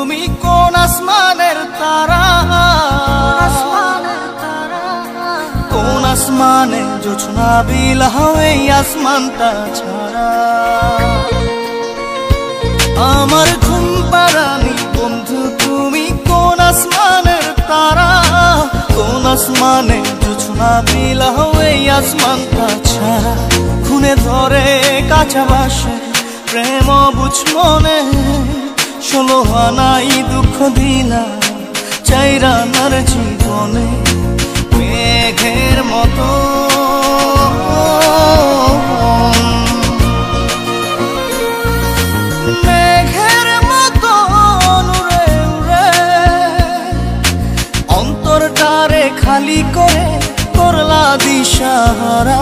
তুমি কোন আসমানের তারা, কোন আসমানে জোছনা বিলাও এই আসমানটা ছাড়া। আমার ঘুম পাড়ানি বন্ধু তুমি কোন আসমানের তারা, কোন আসমানে জোছনা বিলাও এই আসমানটা ছাড়া। খুনে ধরে কাঁচা বাসে প্রেম বুঝ মনে, 16 আনাই দুঃখ দিলা চাইরা নার জীবনে। মেঘের মতো মেঘের মতো উড়ে উড়ে অন্তরটারে খালি করে করলা দিশাহারা।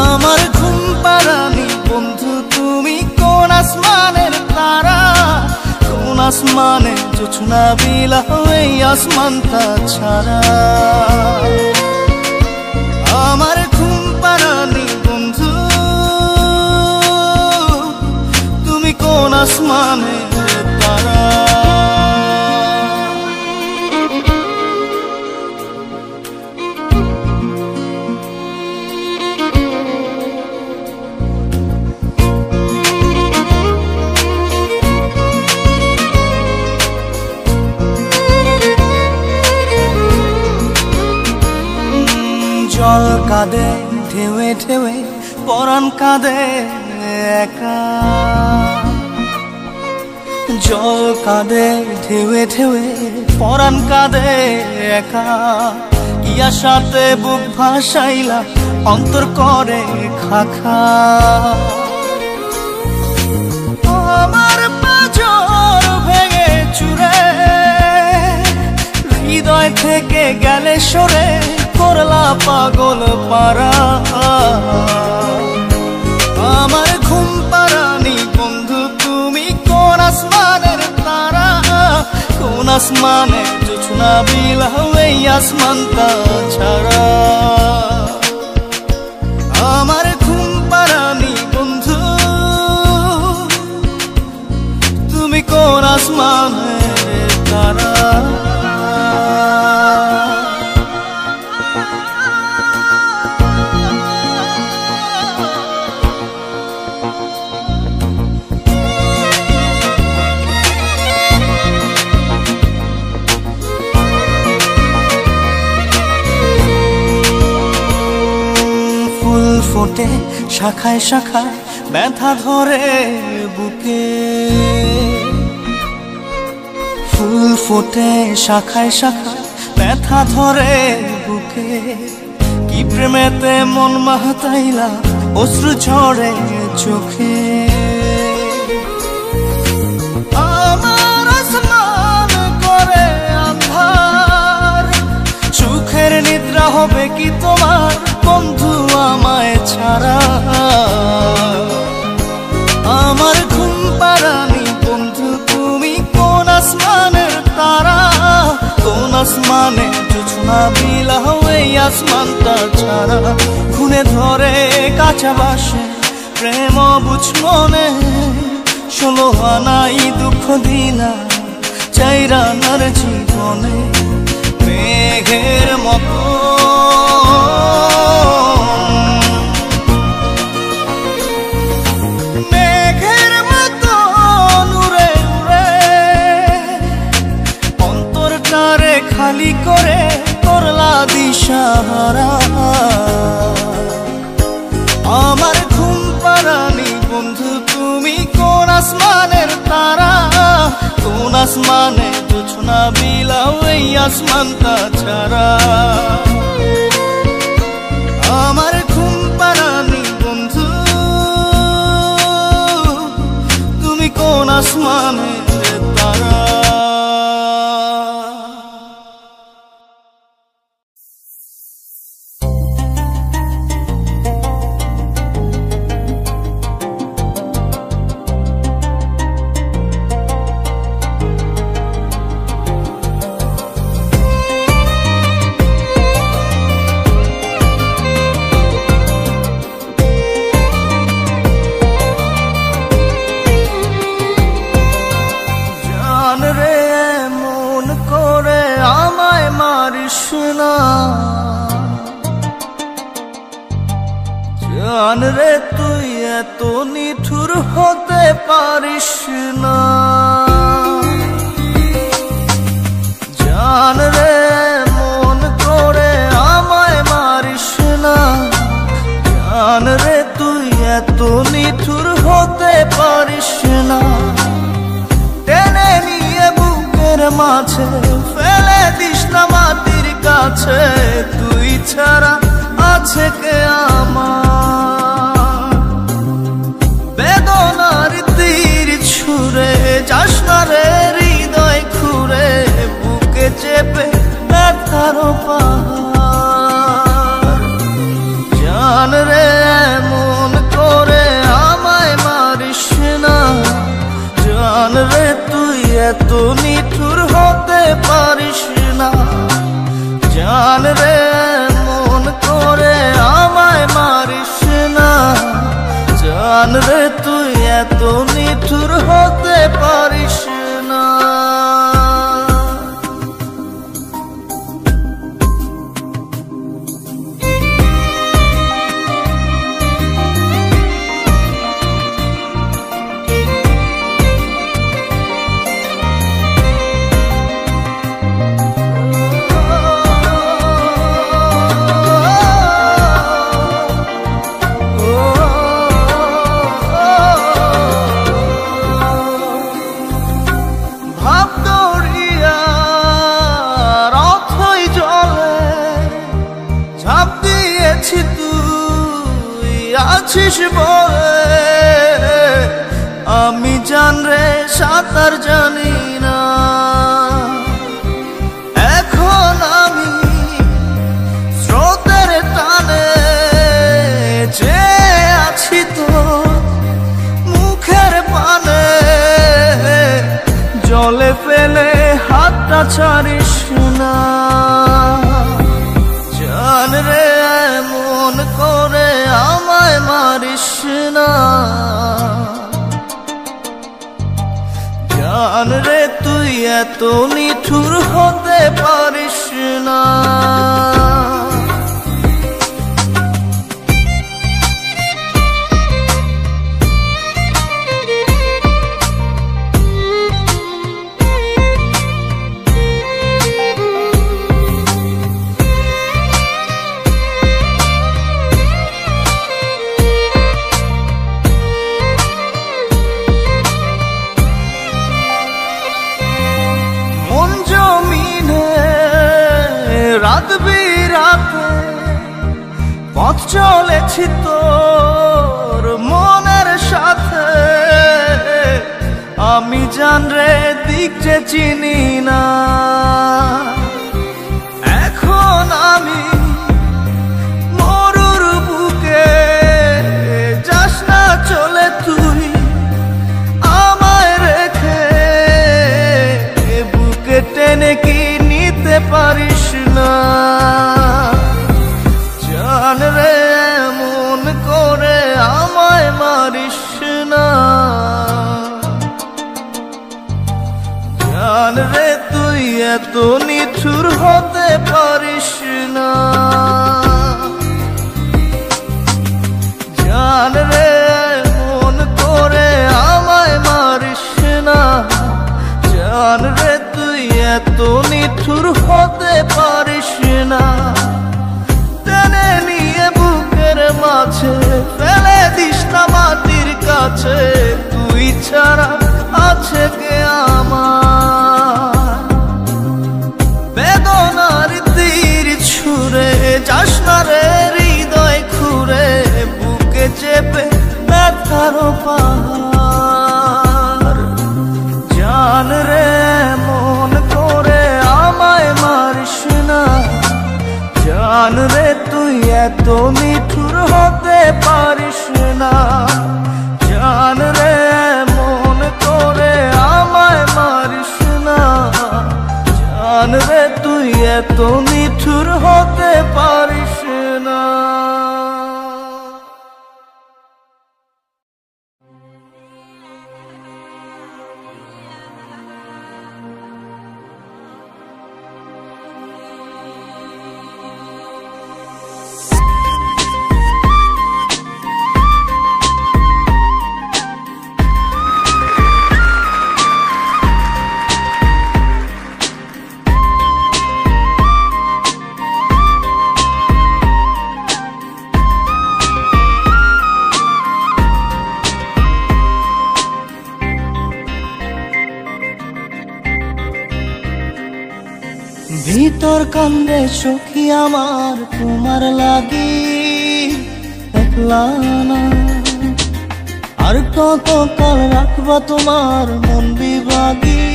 আমার ঘুম পাড়ানি বন্ধু তুমি কোন আসমানের তারা, কোন আসমানে জোছনা বিলাও এই আসমানটা ছাড়া। আমার ঘুম পাড়ানি বন্ধু তুমি কোন আসমানের তারা। জল কাঁদে ঢেউে ঢেউে পরাণ কাঁদে একা, জল কাঁদে ঢেউে ঢেউে পরাণ কাঁদে একা। ইয়া সাথে বুক ভাসাইলা অন্তর করে খাখা। আমার পাঁজর ভেঙে চুরে হৃদয় থেকে গেলে সরে করলা পাগল পারা। আমার ঘুম পাড়ানি বন্ধু তুমি কোন আসমানের তারা, কোন আসমানে জোছনা বিলাও এই আসমানটা ছাড়া। আমার ঘুম পাড়ানি বন্ধু তুমি কোন আসমানের তারা। ফোটে শাখায় শাখায় ব্যথা ধরে বুকে, ফুল ফোটে শাখায় শাখায় ব্যথা ধরে বুকে। কি প্রেমেতে মন মাতাইলা অশ্রু ঝরে চোখে। আমার আসমান করে আন্ধার, সুখের নিদ্রা হবে কি তোমার বন্ধু আমায় ছাড়া। আমার ঘুম পাড়ানি বন্ধু তুমি কোন আসমানের তারা, কোন আসমানে জোছনা বিলাও এই আসমানটা ছাড়া। খুনে ধরে কাঁচা বাসে প্রেম বুঝ মনে, 16 আনাই দুঃখ দিলা চাইরা নার জীবনে। মেঘের মতো মেঘের মতো উড়ে উড়ে অন্তরটারে খালি করে করলা দিশাহারা। আমার ঘুম পাড়ানি বন্ধু তুমি কোন আসমানের তারা, কোন আসমানে জোছনা বিলাও এই আসমানটা ছাড়া। আমার ঘুম পাড়ানি বন্ধু তুমি কোন আসমানের তারা। পারিস না। জান রে তুই এত নিঠুর হতে পারিস না। জান রে মন করে আমায় মারিস না। জান রে তুই এত নিঠুর হতে পারিস না। টেনে নিয়ে বুকের মাঝে ফেলে দিস না মাটির কাছে। তুই ছাড়া আছে কে আমার? বেদনার তীর ছুঁড়ে যাস না রে হৃদয় খুঁড়ে, বুকে চেপে ব্যথার পাহাড়। জান রে এমন করে আমায় মারিস না। জান রে তুই এত নিঠুর হতে পারিস না। জান রে এমন করে আমায় মারিস না। জান রে তুই এত নিঠুর হতে পারিস না। আছিস বলে আমি জান রে সাঁতার জানি না। এখন আমি স্রোতের টানে যে আছি তো মুখের পানে। জলে ফেলে হাতটা ছাড়িস না। জান রে এমন করে আমায় মারিস না। জান রে তুই এত নিঠুর হতে পারিস না। রাত বিরাতে পথ চলেছি তোর মনের সাথে। আমি জান রে দিক যে চিনি না। এখন আমি মরুর বুকে যাস না চলে তুই আমায় রেখে। বুকে টেনে কি নিতে পারিস না। জান রে এমন করে আমায় মারিস না। জান রে তুই এত নিঠুর হতে পারিস না। জান রে এমন করে আমায় মারিস না। জান রে তুই এত নিঠুর হতে পারিস না। টেনে নিয়ে বুকের মাঝে ফেলে দিস না মাটির কাছে। তুই ছাড়া আছে কে আমার? বেদনার তীর ছুঁড়ে যাস না রে হৃদয় খুঁড়ে, বুকে চেপে ব্যথার পাহাড়। জান রে মন করে আমায় মারিস না। জান রে তুই এত নিঠুর হতে পারিস না। জান রে মন করে আমায় মারিস না। জান রে তুই এত নিঠুর হতে পারিস না। কান্দে সখী আমার তোমার লাগি একলা না। আর কত কাল রাখবা তোমার মন বিভাগী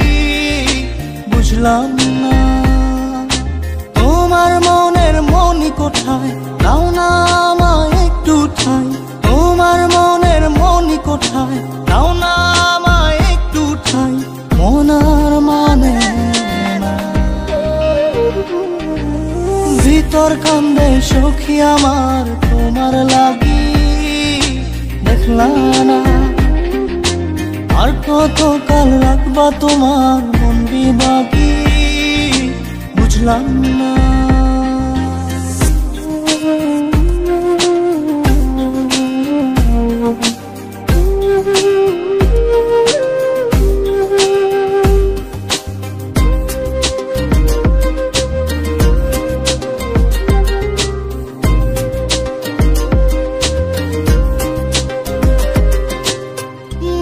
বুঝলাম না। তোমার মনের মনি কোঠায় দাও না আমায় একটু ঠাই। তোমার মনের মনি কোঠায় দাও না আমায় একটু ঠাই। মনার মানে না। ভিতর কান্দে সখী আমার তোমার লাগি দেখলা না। আর কত কাল রাখবা তোমার মন বিভাগী বুঝলাম না।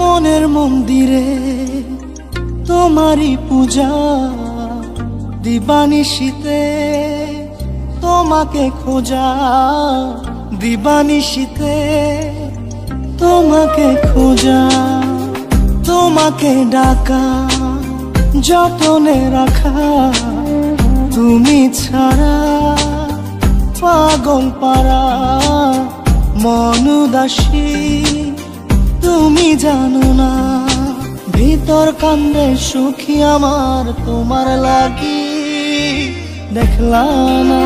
মনের মন্দিরে তোমারই পূজা দিবানিশীতে তোমাকে খোঁজা। দিবানিশীতে তোমাকে খোঁজা। তোমাকে ডাকা যতনে রাখা। তুমি ছাড়া পাগল পারা মন উদাসী তুমি জানো না। ভিতর কান্দে সুখী আমার তোমার লাগি দেখলা না।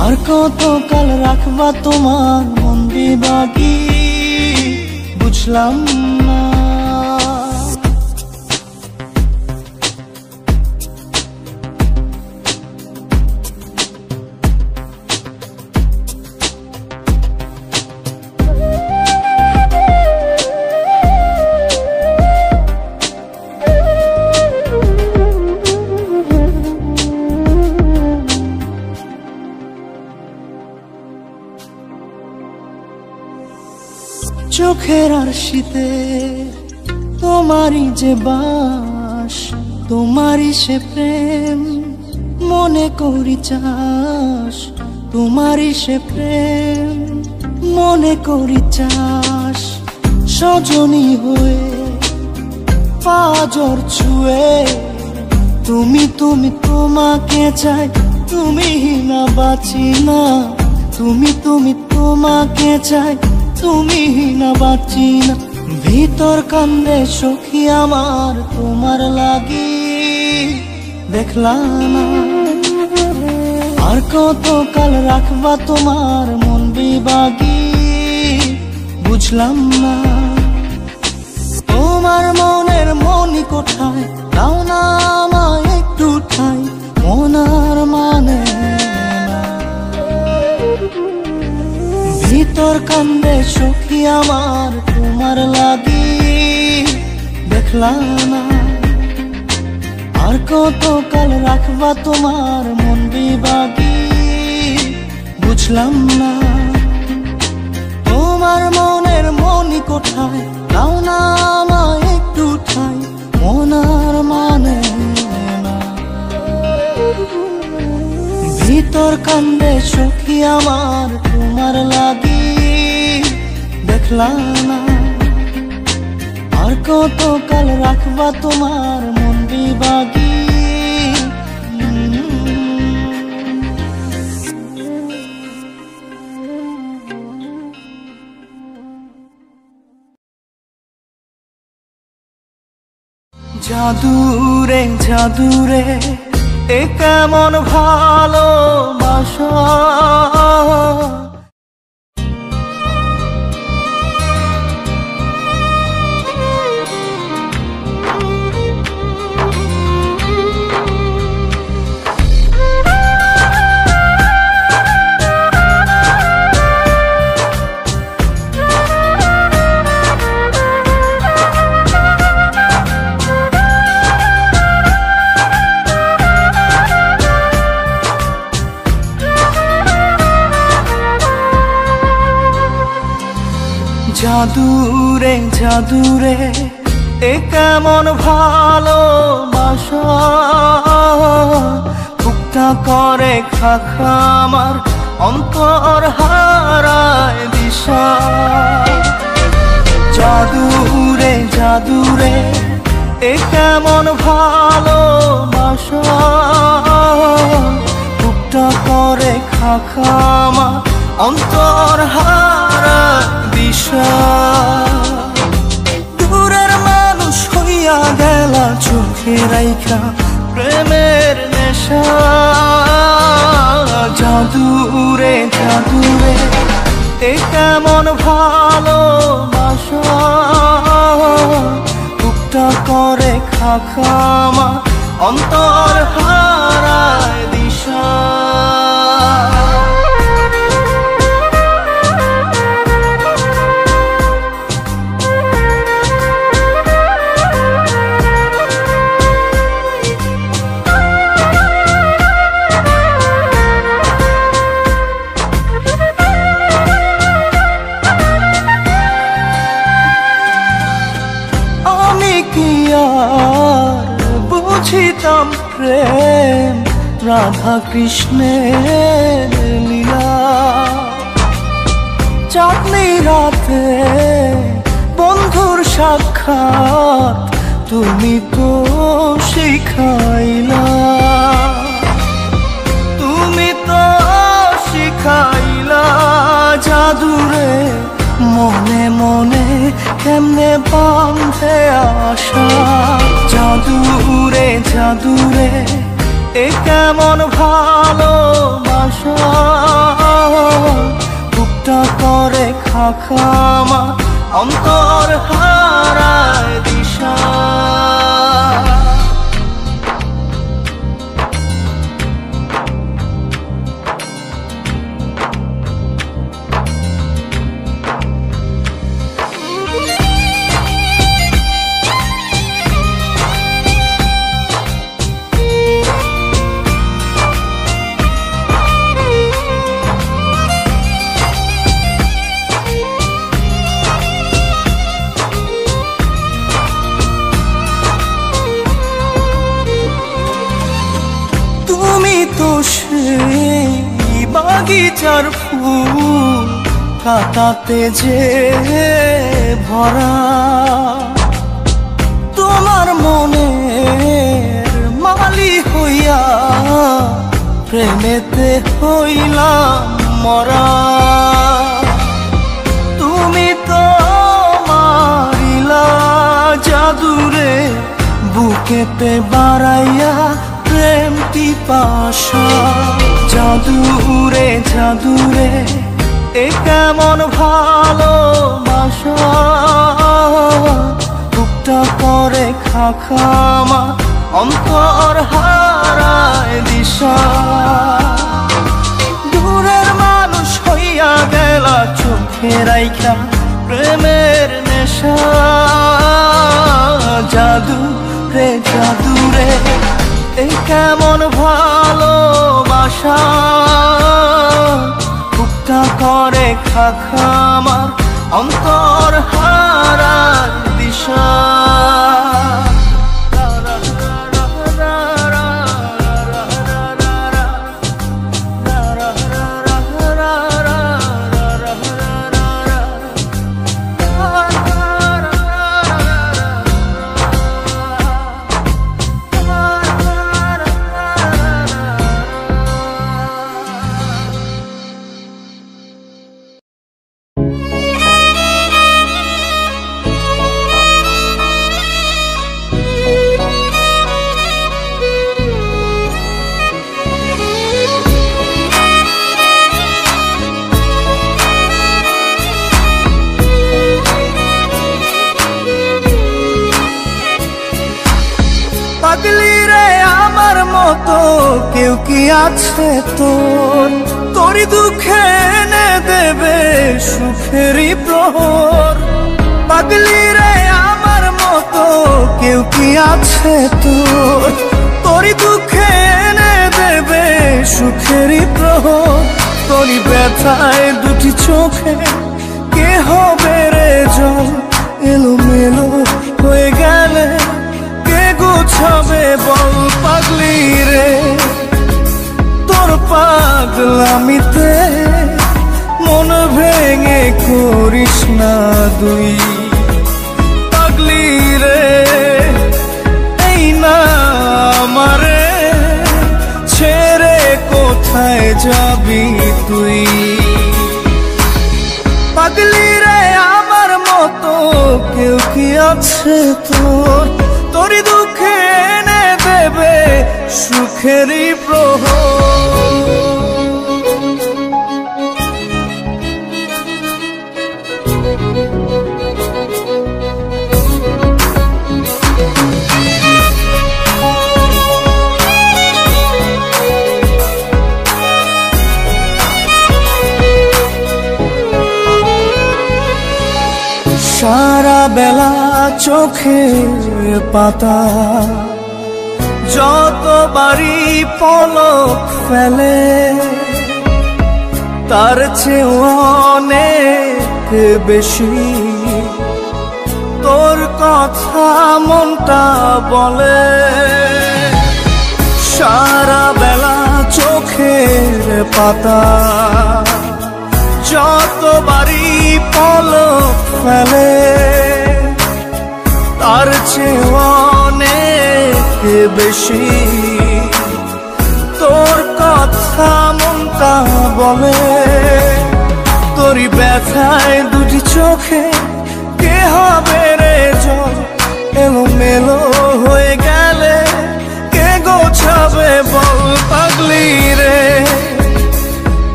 আর কত কাল রাখবা তোমার মন বিভাগী বুঝলাম না। চোখের আরশিতে তোমারই যে বাস। তোমারই সে প্রেম মনে করি চাস। তোমারই সে প্রেম মনে করি চাস। সজনী হয়ে পাজর ছুঁয়ে তুমি তুমি তোমাকে চাই। তুমি না বাঁচি না। তুমি তুমি তোমাকে চাই। তুমি না বাঁচি না। ভিতর কান্দে সখী আমার তোমার লাগি দেখলা না। আর কত কাল রাখবা তোমার মন বিভাগী বুঝলাম না। তোমার মনের মনি কোঠায় দাও না আমায় একটু ঠাই। মনার মানে না। ভিতর কান্দে সখী আমার তোমার লাগি দেখলা না। আর কত কাল রাখবা তোমার মন বিভাগী বুঝলাম না। তোমার মনের মনি কোঠায় দাও না আমায় একটু ঠাই। মনার মানে না। ভিতর কান্দে সখী আমার তোমার লাগি দেখলা না। আর কত কাল রাখবা তোমার মন বিভাগী। জাদুরে জাদুরে এ কেমন ভালোবাসা। জাদুরে জাদুরে এ কেমন ভালোবাসা। বুক বুকটা করে খাখা আমার অন্তর হারায় দিশা। জাদুরে জাদুরে এ কেমন ভালোবাসা, বুকটা করে খাখা আমার অন্তর হারায় দিশা। দূরের মানুষ হইয়া গেলা চোখে রাইখা প্রেমের নেশা। জাদুরে জাদুরে এ কেমন ভালোবাসা, বুকটা করে খাখা আমার অন্তর হারায় দিশা। বুঝিতাম প্রেম রাধা কৃষ্ণের লীলা, চাঁদনি রাতে বন্ধুর সাক্ষাৎ তুমি তো শিখাইলা। তুমি তো শিখাইলা জাদুরে মনে মনে কেমনে বাঁধে আশা। জাদুরে জাদুরে এ কেমন ভালোবাসা, বুকটা করে খাখা আমার অন্তর হারায় দিশা। বাগিচার ফুল কাটাতে যে ভরা, তোমার মনের মালি হইয়া প্রেমেতে হইলাম মরা। তুমি তো মারিলা জাদুরে বুকেতে বাড়াইয়া প্রেম পিপাসা। জাদুরে জাদুরে এ কেমন ভালোবাসা, বুকটা করে খাখা আমার অন্তর হারায় দিশা। দূরের মানুষ হইয়া গেলা চোখে রাইখা প্রেমের নেশা। জাদুরে জাদুরে এ কেমন ভালোবাসা, বুকটা করে খাখা আমার অন্তর হারায় দিশা। পাগলি রে আমার মতো কেউ কি আছে তোর, তোরই দুঃখে এনে দেবে সুখেরই প্রহর। পাগলি রে আমার মতো কেউ কি আছে তোর, তোরই দুঃখে এনে দেবে সুখেরই প্রহর। তোরই ব্যথায় দুটি চোখে কে হবে রে জল, এলোমেলো হয়ে গেলে কে গুছাবে বল। পাগলি রে পাগলামিতে মন ভেঙে করিস না দুই। পাগলি রে এই না আমারে ছেড়ে কোথায় যাবি তুই। পাগলি রে আমার মতো কেউ কি আছে তোর, তোরই দুঃখে এনে দেবে সুখেরই প্রহর। সারা বেলা চোখের পাতা যতবারই পলক ফেলে, তার চেয়ে অনেক বেশি তোর কথা মনটা বলে। সারা বেলা চোখের পাতা যতবারই পলক ফেলে, তার চেয়ে অনেক বেশি তোর কথা মনটা বলে। তোরই ব্যথায় দুটি চোখে কে হবে রে জল, এলোমেলো হয়ে গেলে কে গোছাবে বল। পাগলি রে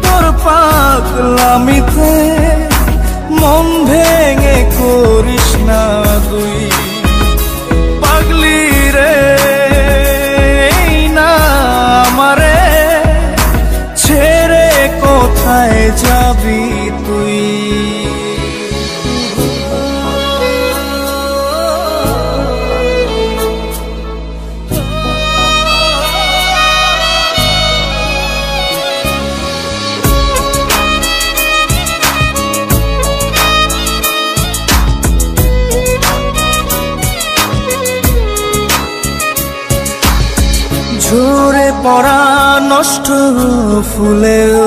তোর পাগলামিতে মন ভেঙে করিস না দুই। পাগলি রে এই না আমারে ছেড়ে কোথায় যাবি তুই। ঝরে পড়া নষ্ট ফুলেও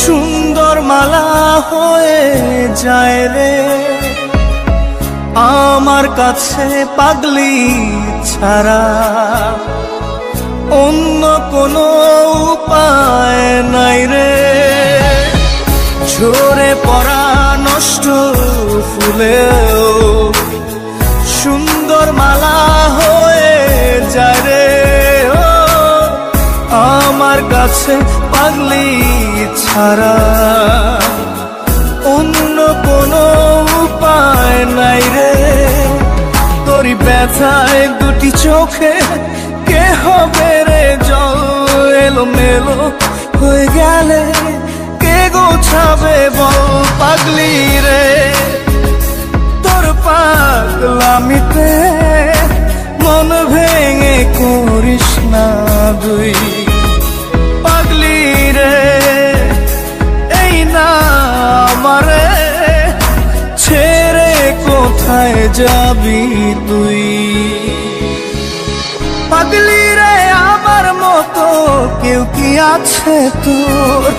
সুন্দর মালা হয়ে যায় রে আমার কাছে। পাগলি ছাড়া অন্য কোনো উপায় নাই রে। ঝরে পড়া নষ্ট ফুলেও সুন্দর মালা হয়ে যায় রে আমার কাছে। পাগলি ছাড়া অন্য কোনো উপায় নাই রে। তোরই ব্যথায় দুটি চোখে কে হবে রে জল, এলোমেলো হয়ে গেলে কে গোছাবে বল। পাগলি রে তোর পাগলামিতে মন ভেঙে করিস না দুই। পাগলি রে এই না আমারে ছেড়ে কোথায় যাবি তুই। পাগলি রে আমার মতো কেউ কি আছে তোর,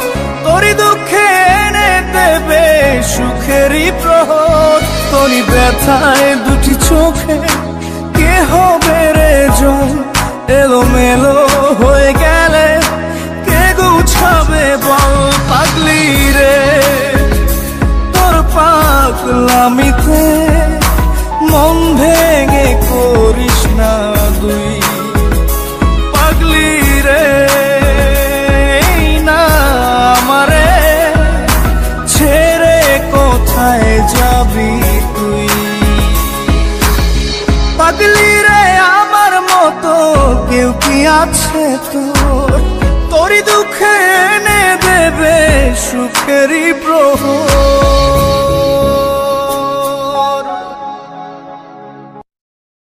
তোরই দুঃখে এনে দেবে সুখেরই প্রহর। তোরই ব্যথায় দুটি চোখে কে হবে রে জল, এলোমেলো হয়ে গেলে কে গুছাবে বল। পাগলি রে তোর পাগলামিতে মন ভেঙে করিস না দুই। পাগলি রে এই না আমারে ছেড়ে কোথায় যাবি তুই। পাগলি রে আমার মতো কেউ কি আছে তোর, তোরই দুঃখে এনে দেবে সুখেরই প্রহর।